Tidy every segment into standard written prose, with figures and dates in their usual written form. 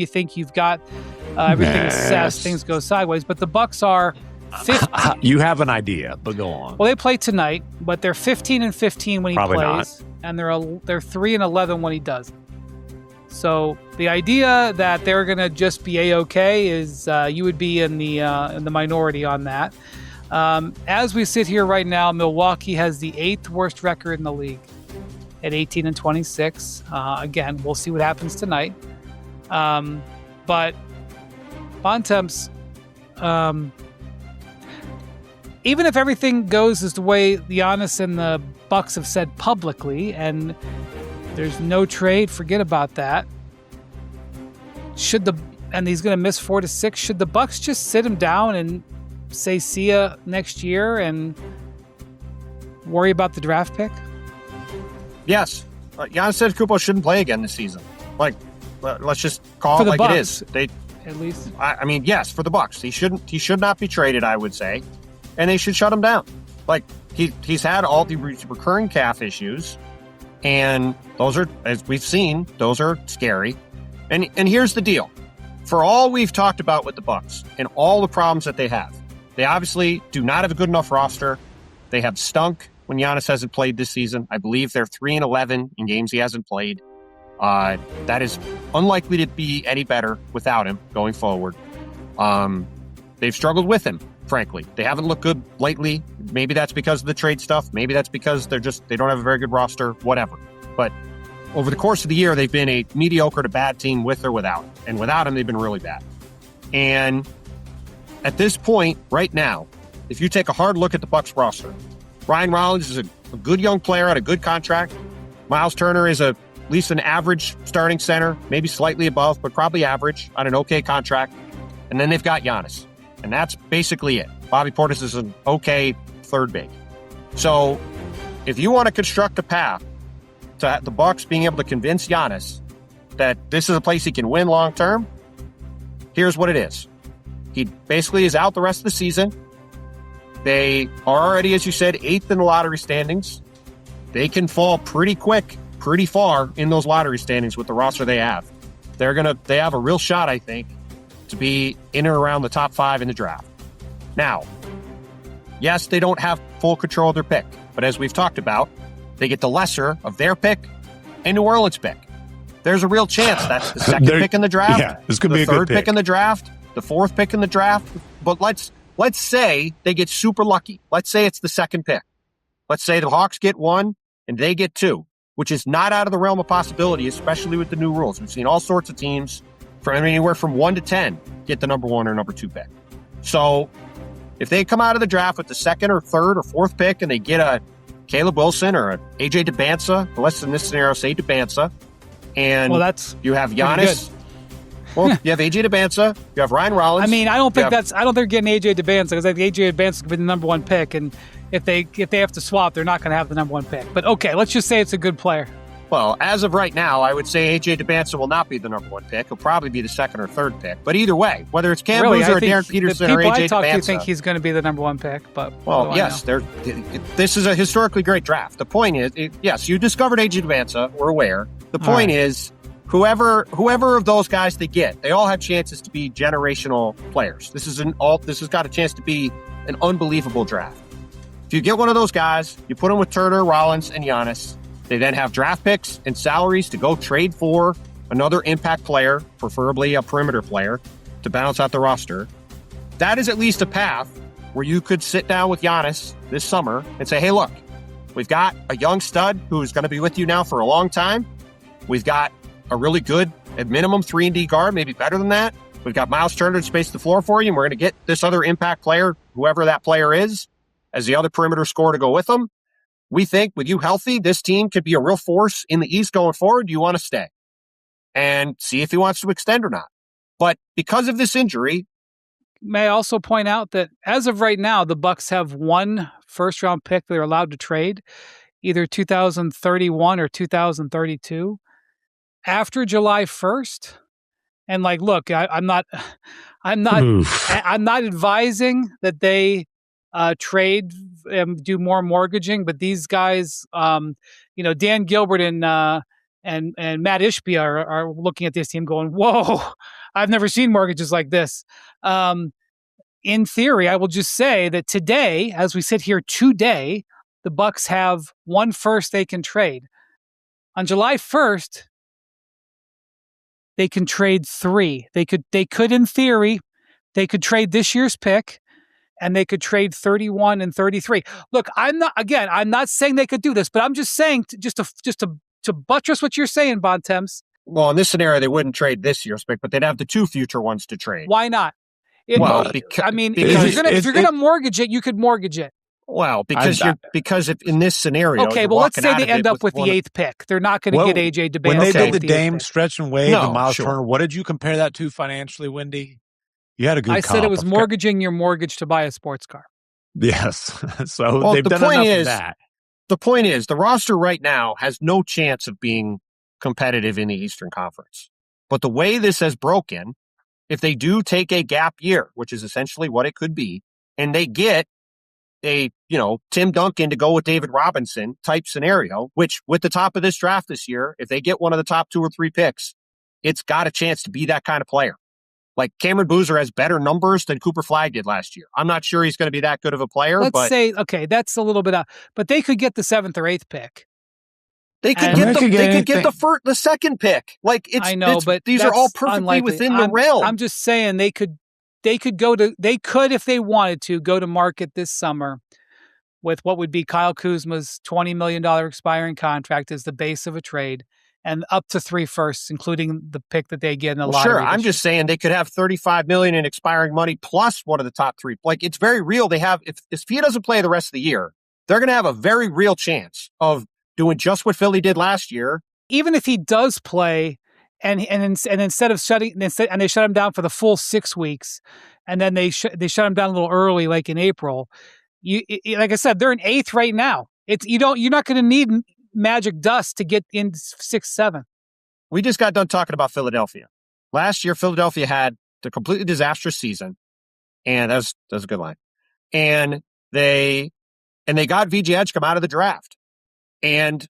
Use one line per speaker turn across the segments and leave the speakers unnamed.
you think you've got everything assessed, things go sideways. But the Bucks are 15.
You have an idea, but go on.
Well, they play tonight, but they're 15-15 when he
Probably
plays, and they're 3-11 when he doesn't. So the idea that they're going to just be A-okay is you would be in the minority on that. As we sit here right now, Milwaukee has the 8th worst record in the league at 18-26. Again, we'll see what happens tonight. But Bontemps, even if everything goes as the way Giannis and the Bucks have said publicly, and there's no trade, forget about that. And he's going to miss 4 to 6. Should the Bucks just sit him down and say see ya next year and worry about the draft pick?
Yes. Giannis Antetokounmpo shouldn't play again this season. Let's just call it like
Bucks,
it is.
At least.
I mean, yes, for the Bucks. He should not be traded, I would say. And they should shut him down. He's had all the recurring calf issues. And those are, as we've seen, those are scary. And here's the deal. For all we've talked about with the Bucks and all the problems that they have, they obviously do not have a good enough roster. They have stunk when Giannis hasn't played this season. I believe they're 3-11 in games he hasn't played. That is unlikely to be any better without him going forward. They've struggled with him, frankly. They haven't looked good lately. Maybe that's because of the trade stuff. Maybe that's because they don't have a very good roster, whatever. But over the course of the year, they've been a mediocre to bad team with or without. And without him, they've been really bad. And at this point, right now, if you take a hard look at the Bucks roster, Ryan Rollins is a good young player at a good contract. Miles Turner is at least an average starting center, maybe slightly above, but probably average on an okay contract. And then they've got Giannis. And that's basically it. Bobby Portis is an okay third big. So if you want to construct a path to the Bucks being able to convince Giannis that this is a place he can win long term, here's what it is. He basically is out the rest of the season. They are already, as you said, 8th in the lottery standings. They can fall pretty quick, pretty far in those lottery standings with the roster they have. They have a real shot, I think, to be in or around the top 5 in the draft. Now, yes, they don't have full control of their pick, but as we've talked about, they get the lesser of their pick and New Orleans' pick. There's a real chance that's the second pick in the draft,
yeah, this could be a good
third pick in the draft, the 4th pick in the draft. But let's say they get super lucky. Let's say it's the second pick. Let's say the Hawks get 1 and they get 2, which is not out of the realm of possibility, especially with the new rules. We've seen all sorts of teams from anywhere from 1 to 10 get the number 1 or number 2 pick. So if they come out of the draft with the 2nd or 3rd or 4th pick and they get a Caleb Wilson or a AJ DeBanza, let's in this scenario say DeBanza, and you have Giannis. Well, you have AJ DeBanza, you have Ryan Rollins.
I mean, I don't think they're getting AJ DeBanza because I think AJ DeBanza could be the number 1 pick, and if they have to swap, they're not going to have the number 1 pick. But okay, let's just say it's a good player.
Well, as of right now, I would say AJ DeBanza will not be the number 1 pick. He'll probably be the 2nd or 3rd pick. But either way, whether it's Cam Boozer or Darren Peterson or AJ DeBanza.
The people I talk to think he's going to be the number 1 pick. But
well, yes, this is a historically great draft. The point is, yes, you discovered AJ DeBanza. We're aware. The point is, whoever of those guys they get, they all have chances to be generational players. This has got a chance to be an unbelievable draft. If you get one of those guys, you put them with Turner, Rollins, and Giannis. They then have draft picks and salaries to go trade for another impact player, preferably a perimeter player, to balance out the roster. That is at least a path where you could sit down with Giannis this summer and say, hey, look, we've got a young stud who's going to be with you now for a long time. We've got a really good, at minimum, 3-and-D guard, maybe better than that. We've got Miles Turner to space the floor for you, and we're going to get this other impact player, whoever that player is, as the other perimeter scorer to go with them. We think with you healthy, this team could be a real force in the East going forward. Do you want to stay? And see if he wants to extend or not. But because of this injury...
May I also point out that as of right now, the Bucks have 1 first-round pick they're allowed to trade, either 2031 or 2032. After July 1st, and look, I'm not advising that they trade and do more mortgaging, but these guys, Dan Gilbert and and Matt Ishbia are looking at this team going, whoa, I've never seen mortgages like this. In theory, I will just say that today, as we sit here today, the Bucks have 1 first they can trade. On July 1st, they can trade 3. They could in theory, they could trade this year's pick, and they could trade 31 and 33. Look, I'm not saying they could do this, but I'm just saying just to buttress what you're saying, Bontemps.
Well, in this scenario, they wouldn't trade this year's pick, but they'd have the 2 future ones to trade.
Why not? If you're going to mortgage it, you could mortgage it.
Well, because if in this scenario,
okay, well, let's say they end up with the 8th pick. They're not going to get AJ DeBay.
When they did the Dame stretch and wave and Miles Turner, what did you compare that to financially, Wendy? You had a good.
I said it was mortgaging your mortgage to buy a sports car.
Yes, so they've done enough of that.
The point is, the roster right now has no chance of being competitive in the Eastern Conference. But the way this has broken, if they do take a gap year, which is essentially what it could be, and they get a, Tim Duncan to go with David Robinson type scenario, which with the top of this draft this year, if they get one of the top 2 or 3 picks, it's got a chance to be that kind of player. Like Cameron Boozer has better numbers than Cooper Flagg did last year. I'm not sure he's going to be that good of a player.
Let's say, okay, that's a little bit out, but they could get the 7th or 8th pick.
They could get the 2nd pick. Like
but
these are all perfectly within the realm.
I'm just saying they could if they wanted to go to market this summer with what would be Kyle Kuzma's $20 million expiring contract as the base of a trade, and up to 3 firsts, including the pick that they get in the lottery.
Sure, I'm just saying they could have $35 million in expiring money plus one of the top 3. Like, it's very real. They have, if he doesn't play the rest of the year, they're going to have a very real chance of doing just what Philly did last year.
Even if he does play, and instead of shutting, and they shut him down for the full 6 weeks, and then they shut him down a little early, like in April. Like I said, they're in 8th right now. You're not going to need magic dust to get in 6, 7.
We just got done talking about Philadelphia. Last year, Philadelphia had the completely disastrous season, and that was a good line. And they got VJ Edgecombe out of the draft, and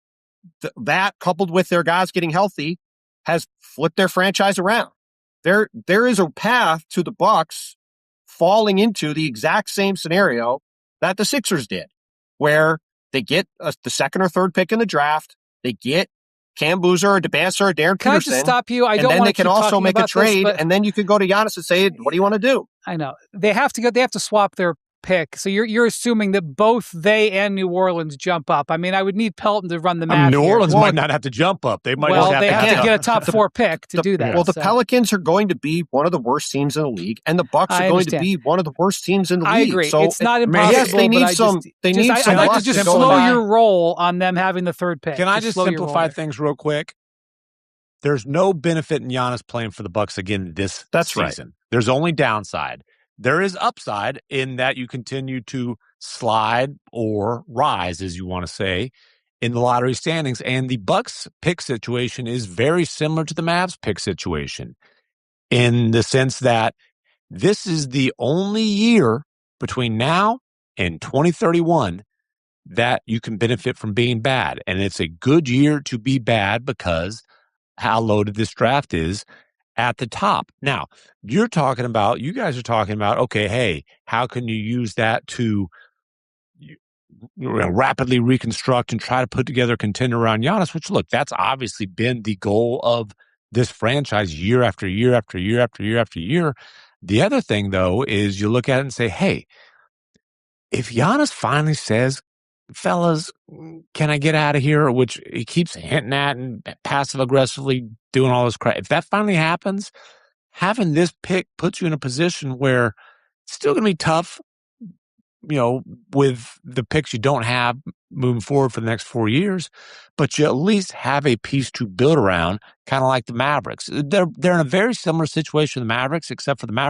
that coupled with their guys getting healthy has flipped their franchise around. There is a path to the Bucks falling into the exact same scenario that the Sixers did, where they get the 2nd or 3rd pick in the draft. They get Cam Boozer or DeBancer or Darren Peterson.
Can I just stop you?
And then they can also make a trade, and then you can go to Giannis and say, what do you want to do?
I know. They have to swap their pick. So you're assuming that both they and New Orleans jump up. I mean, I would need Pelton to run the math.
New Orleans might not have to jump up. They might
have to get a top 4 pick to do that.
Well, the Pelicans are going to be one of the worst teams in the league, and the Bucks are going to be one of the worst teams in the league.
I agree.
So
it's not impossible.
Yes, they need some. I'd
like to just slow your roll on them having the 3rd pick.
Can I just simplify things real quick? There's no benefit in Giannis playing for the Bucks again this season. Right. There's only downside. There is upside in that you continue to slide or rise, as you want to say, in the lottery standings. And the Bucks pick situation is very similar to the Mavs pick situation in the sense that this is the only year between now and 2031 that you can benefit from being bad. And it's a good year to be bad because how loaded this draft is at the top. Now, you guys are talking about, okay, hey, how can you use that to rapidly reconstruct and try to put together a contender around Giannis, which, look, that's obviously been the goal of this franchise year after year after year after year after year. The other thing, though, is you look at it and say, hey, if Giannis finally says, fellas, can I get out of here? Which he keeps hinting at and passive-aggressively doing all this crap. If that finally happens, having this pick puts you in a position where it's still going to be tough, with the picks you don't have moving forward for the next 4 years, but you at least have a piece to build around, kind of like the Mavericks. They're in a very similar situation to the Mavericks, except for the Mavericks